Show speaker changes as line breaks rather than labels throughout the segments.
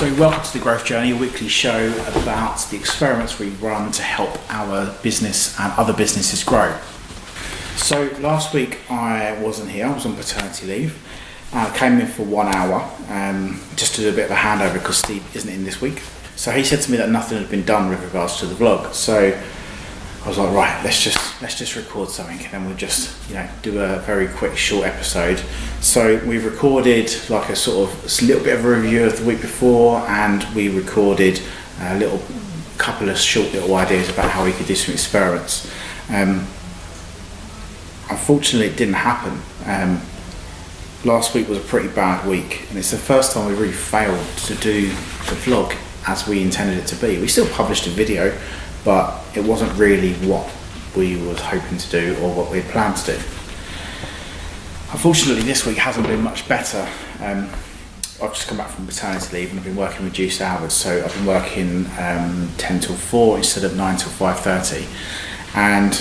So welcome to The Growth Journey, a weekly show about the experiments we run to help our business and other businesses grow. So last week I wasn't here, I was on paternity leave. I came in for 1 hour just to do a bit of a handover because Steve isn't in this week. So he said to me that nothing had been done with regards to the vlog. So I was like, right, let's just record something and then we'll just, do a very quick short episode. So we recorded like a little bit of a review of the week before, and we recorded a couple of short little ideas about how we could do some experiments. Unfortunately, it didn't happen. Last week was a pretty bad week, and it's the first time we really failed to do the vlog as we intended it to be. We still published a video, but it wasn't really what we was hoping to do or what we had planned to do. Unfortunately, this week hasn't been much better. I've just come back from paternity leave and I've been working reduced hours, so I've been working 10 till 4 instead of 9 till 5:30. And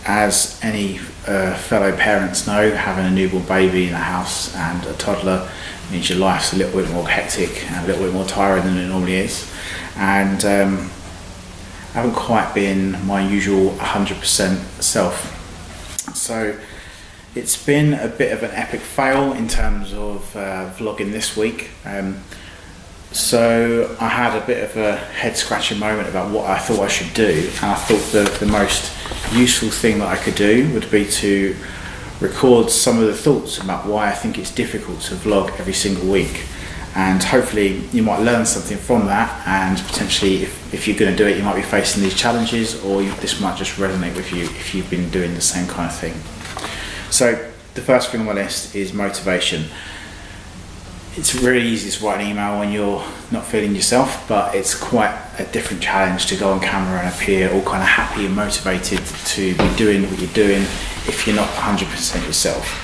as any fellow parents know, having a newborn baby in the house and a toddler means your life's a little bit more hectic and a little bit more tiring than it normally is. And I haven't quite been my usual 100% self. So it's been a bit of an epic fail in terms of vlogging this week. So I had a bit of a head scratching moment about what I thought I should do, and I thought the most useful thing that I could do would be to record some of the thoughts about why I think it's difficult to vlog every single week. And hopefully you might learn something from that, and potentially if you're going to do it, you might be facing these challenges, or this might just resonate with you if you've been doing the same kind of thing. So the first thing on my list is motivation. It's really easy to write an email when you're not feeling yourself, but it's quite a different challenge to go on camera and appear all kind of happy and motivated to be doing what you're doing if you're not 100% yourself.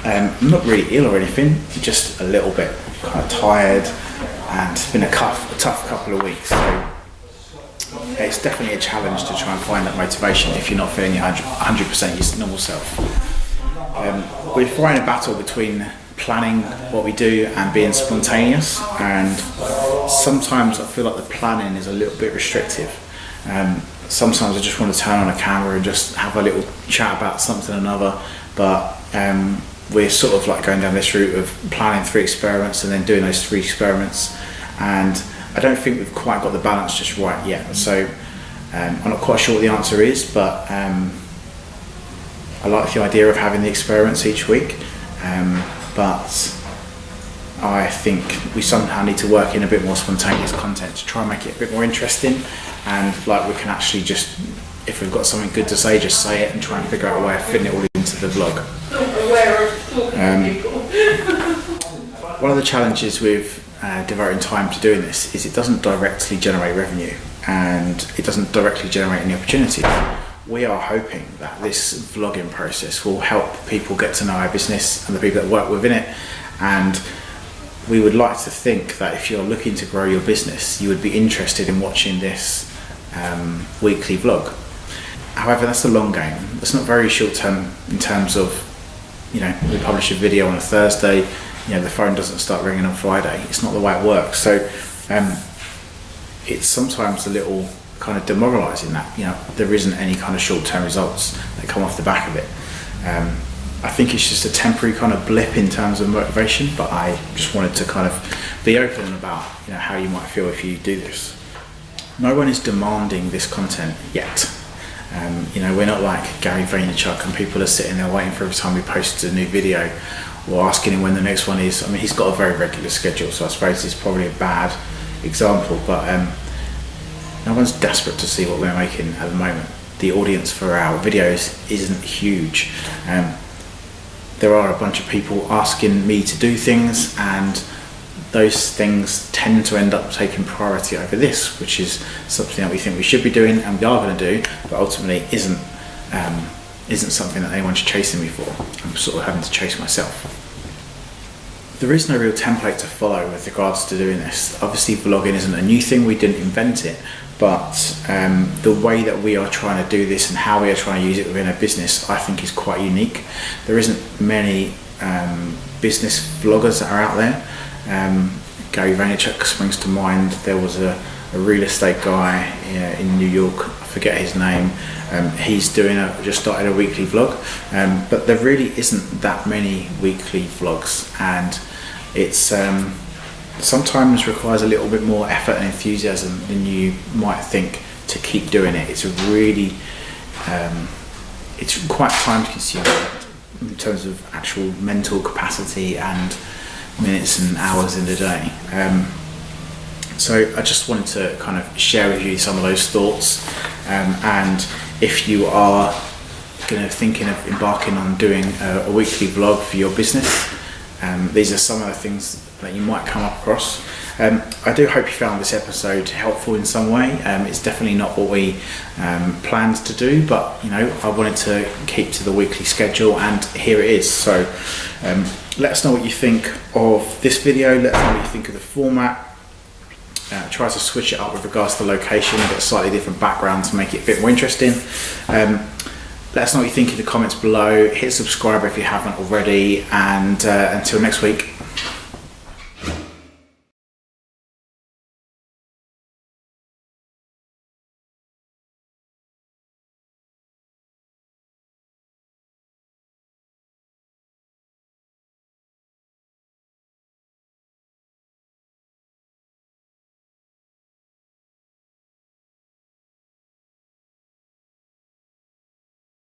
I'm not really ill or anything, just a little bit kind of tired, and it's been a tough couple of weeks. So it's definitely a challenge to try and find that motivation if you're not feeling your 100% your normal self. We're fighting a battle between planning what we do and being spontaneous, and sometimes I feel like the planning is a little bit restrictive. Sometimes I just want to turn on a camera and just have a little chat about something or another, but we're sort of like going down this route of planning 3 experiments and then doing those 3 experiments, and I don't think we've quite got the balance just right yet. So I'm not quite sure what the answer is, but I like the idea of having the experiments each week, but I think we somehow need to work in a bit more spontaneous content to try and make it a bit more interesting, and like we can actually just, if we've got something good to say, just say it and try and figure out a way of fitting it all into the vlog. One of the challenges with devoting time to doing this is it doesn't directly generate revenue, and it doesn't directly generate any opportunities. We are hoping that this vlogging process will help people get to know our business and the people that work within it, and we would like to think that if you're looking to grow your business, you would be interested in watching this weekly vlog. However, that's the long game. It's not very short term in terms of, we publish a video on a Thursday, the phone doesn't start ringing on Friday. It's not the way it works. So it's sometimes a little kind of demoralising that there isn't any kind of short-term results that come off the back of it. I think it's just a temporary kind of blip in terms of motivation, but I just wanted to kind of be open about how you might feel if you do this. No one is demanding this content yet. We're not like Gary Vaynerchuk and people are sitting there waiting for every time we post a new video or asking him when the next one is. I mean, he's got a very regular schedule, so I suppose it's probably a bad example, but no one's desperate to see what we're making at the moment. The audience for our videos isn't huge. There are a bunch of people asking me to do things, and those things tend to end up taking priority over this, which is something that we think we should be doing and we are going to do, but ultimately isn't something that anyone's chasing me for. I'm sort of having to chase myself. There is no real template to follow with regards to doing this. Obviously vlogging isn't a new thing, we didn't invent it, but the way that we are trying to do this and how we are trying to use it within a business, I think is quite unique. There isn't many business vloggers that are out there. Gary Vaynerchuk springs to mind. There was a real estate guy in New York, I forget his name. He's just started a weekly vlog, but there really isn't that many weekly vlogs, and it's sometimes requires a little bit more effort and enthusiasm than you might think to keep doing it. It's it's quite time consuming in terms of actual mental capacity and minutes and hours in the day. So I just wanted to kind of share with you some of those thoughts, and if you are thinking of embarking on doing a weekly vlog for your business, these are some of the things that you might come across. I do hope you found this episode helpful in some way. It's definitely not what we planned to do, but I wanted to keep to the weekly schedule, and here it is. So let us know what you think of this video. Let us know what you think of the format. Try to switch it up with regards to location, get a slightly different background to make it a bit more interesting. Let us know what you think in the comments below. Hit subscribe if you haven't already, and until next week.